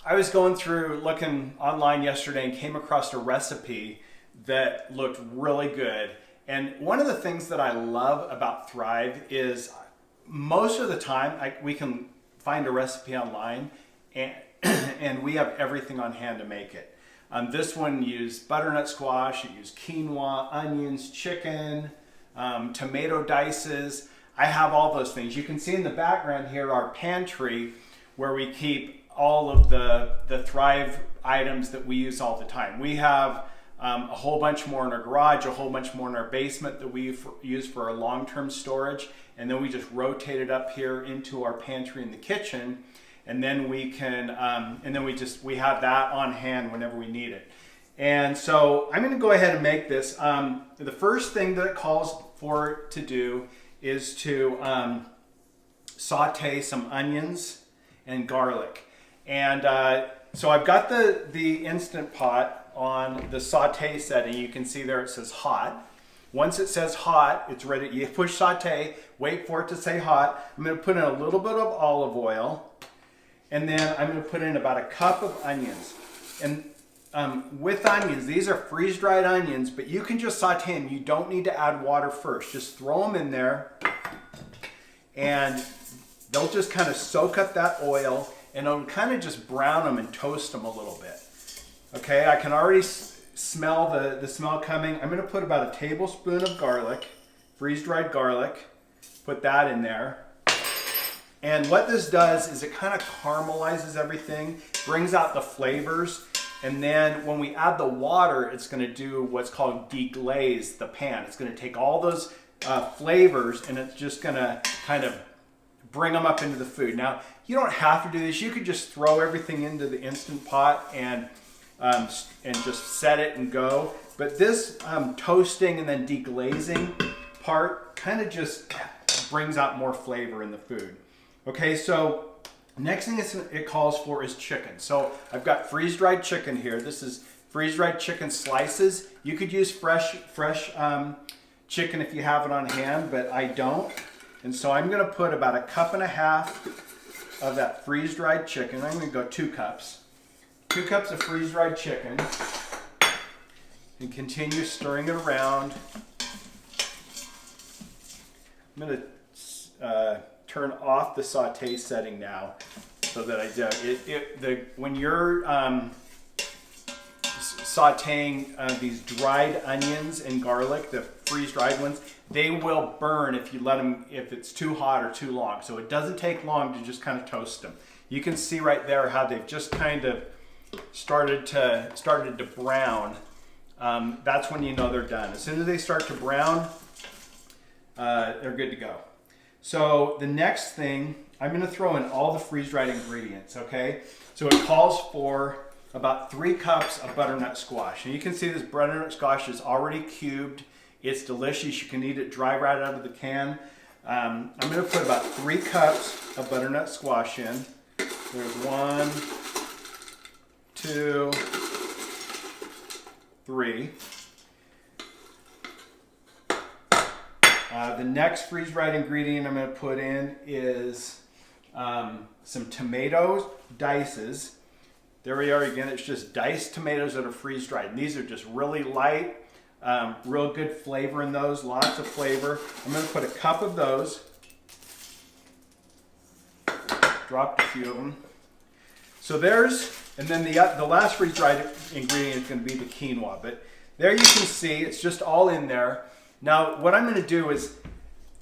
I was going through looking online yesterday and came across a recipe that looked really good. And one of the things that I love about Thrive is most of the time we can find a recipe online and, and we have everything on hand to make it. This one used butternut squash, it used quinoa, onions, chicken, tomato dices. I have all those things. You can see in the background here our pantry where we keep all of the Thrive items that we use all the time. We have a whole bunch more in our garage, a whole bunch more in our basement that we use for our long-term storage, and then we just rotate it up here into our pantry in the kitchen, and then we can, we have that on hand whenever we need it. And so I'm going to go ahead and make this. The first thing that it calls for to do is to saute some onions and garlic. And so I've got the Instant Pot on the saute setting. You can see there it says hot. Once it says hot, it's ready. You push saute, wait for it to say hot. I'm going to put in a little bit of olive oil, and then I'm going to put in about a cup of onions. And with onions, these are freeze-dried onions, but you can just saute them. You don't need to add water first. Just throw them in there, and they'll just kind of soak up that oil, and it'll kind of just brown them and toast them a little bit. Okay, I can already smell the smell coming. I'm going to put about a tablespoon of garlic, freeze-dried garlic, put that in there. And what this does is it kind of caramelizes everything, brings out the flavors, and then when we add the water, it's going to do what's called deglaze the pan. It's going to take all those flavors and it's just going to kind of bring them up into the food. Now, you don't have to do this. You could just throw everything into the Instant Pot and just set it and go. But this toasting and then deglazing part kind of just brings out more flavor in the food. Okay, so next thing it calls for is chicken. So I've got freeze-dried chicken here. This is freeze-dried chicken slices. You could use fresh chicken if you have it on hand, but I don't. And so I'm going to put about a cup and a half of that freeze-dried chicken. I'm going to go 2 cups. 2 cups of freeze-dried chicken. And continue stirring it around. I'm going to turn off the saute setting now so that I do. When you're sauteing these dried onions and garlic, the freeze-dried ones, they will burn if you let them, if it's too hot or too long. So it doesn't take long to just kind of toast them. You can see right there how they've just kind of started to brown. That's when you know they're done. As soon as they start to brown, they're good to go. So the next thing, I'm going to throw in all the freeze-dried ingredients, okay? So it calls for about 3 cups of butternut squash. And you can see this butternut squash is already cubed. It's delicious. You can eat it dry right out of the can. I'm going to put about 3 cups of butternut squash in. There's 1, 2, 3. The next freeze-dried ingredient I'm going to put in is some tomatoes, dices. There we are again. It's just diced tomatoes that are freeze-dried. And these are just really light, real good flavor in those, lots of flavor. I'm going to put a cup of those. Dropped a few of them. So there's, and then the last freeze-dried ingredient is going to be the quinoa. But there you can see it's just all in there. Now, what I'm going to do is,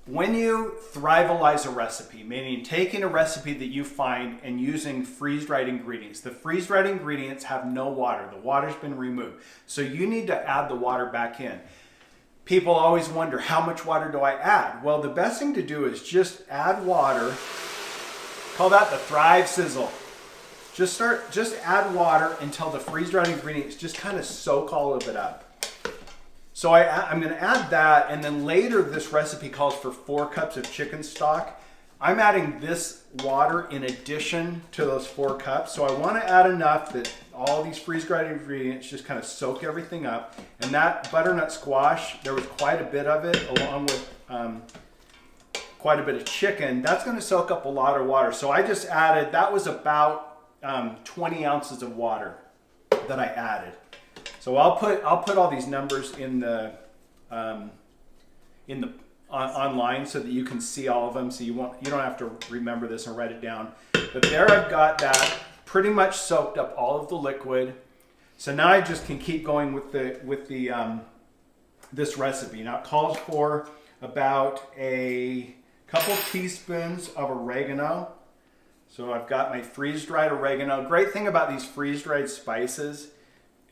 when you Thrivealize a recipe, meaning taking a recipe that you find and using freeze-dried ingredients, the freeze-dried ingredients have no water. The water's been removed. So you need to add the water back in. People always wonder, how much water do I add? Well, the best thing to do is just add water. Call that the Thrive Sizzle. Just add water until the freeze-dried ingredients just kind of soak all of it up. So I'm going to add that, and then later this recipe calls for 4 cups of chicken stock. I'm adding this water in addition to those 4 cups. So I want to add enough that all these freeze-dried ingredients just kind of soak everything up. And that butternut squash, there was quite a bit of it along with quite a bit of chicken. That's going to soak up a lot of water. So I just added, that was about 20 ounces of water that I added. So I'll put all these numbers in the online so that you can see all of them. So you don't have to remember this and write it down. But there I've got that pretty much soaked up all of the liquid. So now I just can keep going with this recipe. Now it calls for about a couple teaspoons of oregano. So I've got my freeze-dried oregano. Great thing about these freeze-dried spices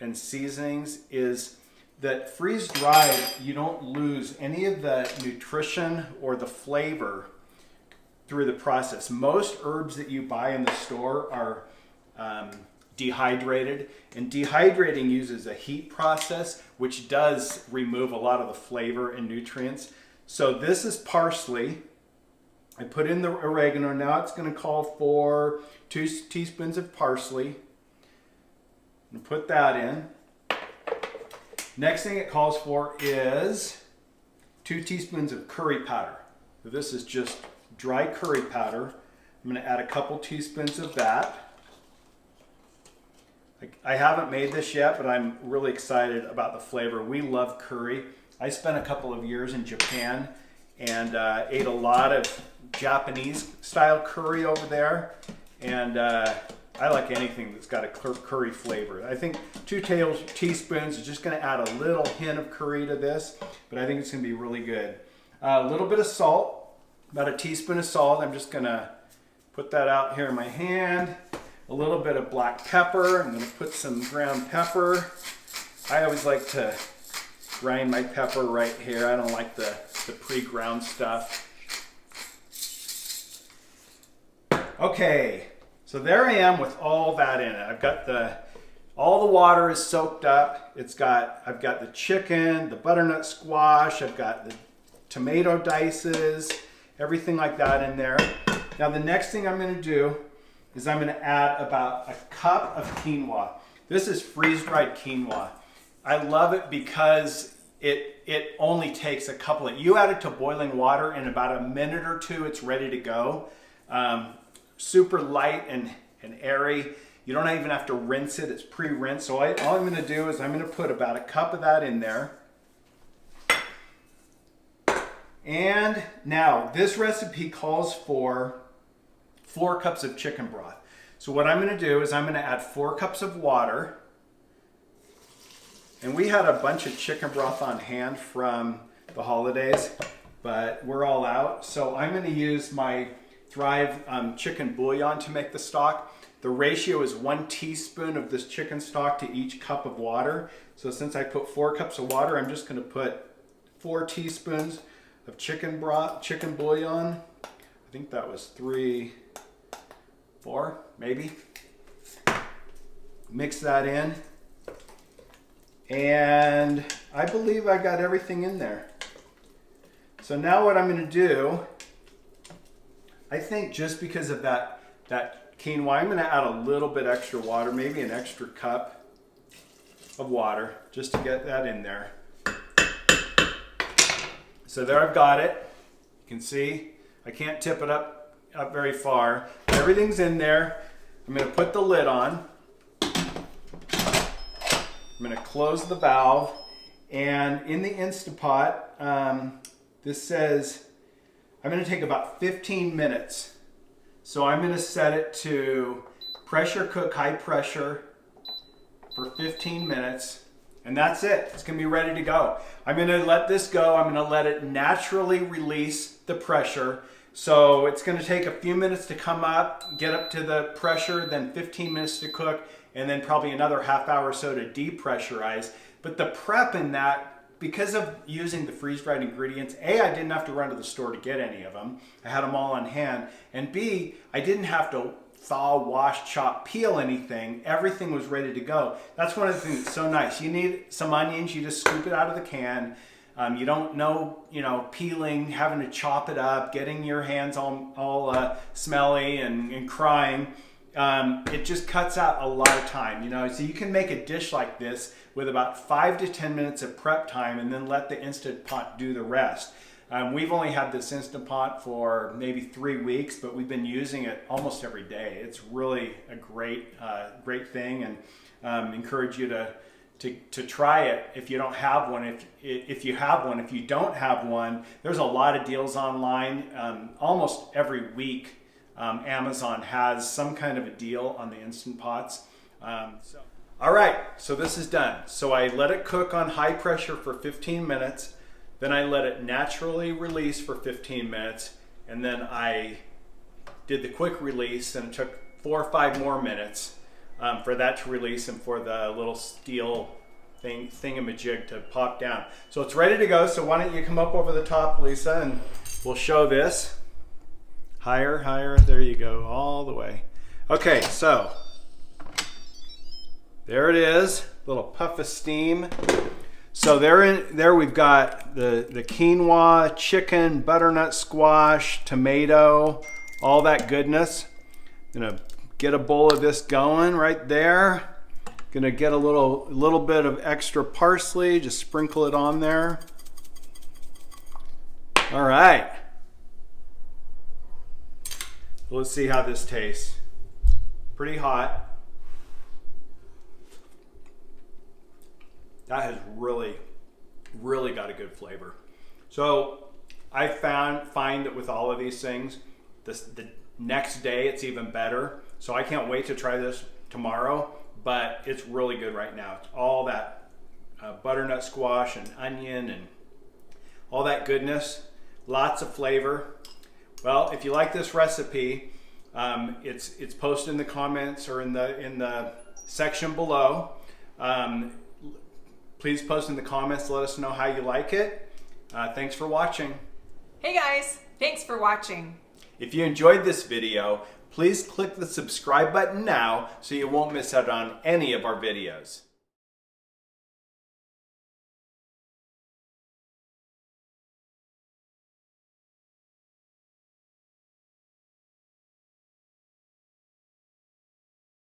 and seasonings is that freeze-dried, you don't lose any of the nutrition or the flavor through the process. Most herbs that you buy in the store are dehydrated, and dehydrating uses a heat process, which does remove a lot of the flavor and nutrients. So this is parsley. I put in the oregano. Now it's going to call for 2 teaspoons of parsley. And put that in. Next thing it calls for is 2 teaspoons of curry powder. So this is just dry curry powder. I'm going to add a couple teaspoons of that. I haven't made this yet, but I'm really excited about the flavor. We love curry. I spent a couple of years in Japan and ate a lot of Japanese style curry over there. And I like anything that's got a curry flavor. I think 2 teaspoons is just going to add a little hint of curry to this, but I think it's going to be really good. A little bit of salt, about a teaspoon of salt. I'm just going to put that out here in my hand. A little bit of black pepper. I'm going to put some ground pepper. I always like to grind my pepper right here. I don't like the pre-ground stuff. Okay. So there I am with all that in it. I've got all the water is soaked up. I've got the chicken, the butternut squash, I've got the tomato dices, everything like that in there. Now the next thing I'm going to do is I'm going to add about a cup of quinoa. This is freeze-dried quinoa. I love it because it only takes a couple of, you add it to boiling water in about a minute or 2, it's ready to go. Super light and airy. You don't even have to rinse it. It's pre-rinsed. So all I'm going to do is I'm going to put about a cup of that in there. And now this recipe calls for 4 cups of chicken broth. So what I'm going to do is I'm going to add 4 cups of water. And we had a bunch of chicken broth on hand from the holidays, but we're all out. So I'm going to use my Thrive Chicken Bouillon to make the stock. The ratio is 1 teaspoon of this chicken stock to each cup of water. So since I put 4 cups of water, I'm just going to put 4 teaspoons of chicken bouillon. I think that was 3, 4, maybe. Mix that in. And I believe I got everything in there. So now what I'm going to do, I think just because of that quinoa, I'm going to add a little bit extra water, maybe an extra cup of water, just to get that in there. So there I've got it. You can see I can't tip it up very far. Everything's in there. I'm going to put the lid on. I'm going to close the valve. And in the Instapot, this says I'm going to take about 15 minutes. So I'm going to set it to pressure cook, high pressure for 15 minutes. And that's it. It's going to be ready to go. I'm going to let this go. I'm going to let it naturally release the pressure. So it's going to take a few minutes to come up, get up to the pressure, then 15 minutes to cook, and then probably another half hour or so to depressurize. But the prep in that, because of using the freeze-dried ingredients, A, I didn't have to run to the store to get any of them. I had them all on hand. And B, I didn't have to thaw, wash, chop, peel anything. Everything was ready to go. That's one of the things that's so nice. You need some onions, you just scoop it out of the can. You don't know, peeling, having to chop it up, getting your hands all smelly and crying. It just cuts out a lot of time, so you can make a dish like this with about 5 to 10 minutes of prep time and then let the Instant Pot do the rest. We've only had this Instant Pot for maybe 3 weeks, but we've been using it almost every day. It's really a great thing, and encourage you to try it if you don't have one. If you have one, if you don't have one, there's a lot of deals online. Almost every week, Amazon has some kind of a deal on the Instant Pots. All right, so this is done. So I let it cook on high pressure for 15 minutes. Then I let it naturally release for 15 minutes. And then I did the quick release, and it took 4 or 5 more minutes for that to release and for the little steel thingamajig to pop down. So it's ready to go. So why don't you come up over the top, Lisa, and we'll show this. Higher, higher, there you go, all the way. Okay, so there it is, little puff of steam. So there we've got the quinoa, chicken, butternut squash, tomato, all that goodness. Gonna get a bowl of this going right there. Gonna get a little bit of extra parsley, just sprinkle it on there. All right. Let's see how this tastes. Pretty hot. That has really got a good flavor. So I find that with all of these things, the next day it's even better. So I can't wait to try this tomorrow, but it's really good right now. It's all that butternut squash and onion and all that goodness, lots of flavor. Well, if you like this recipe, it's posted in the comments or in the section below. Please post in the comments to let us know how you like it. Thanks for watching. Hey guys, thanks for watching. If you enjoyed this video, please click the subscribe button now so you won't miss out on any of our videos.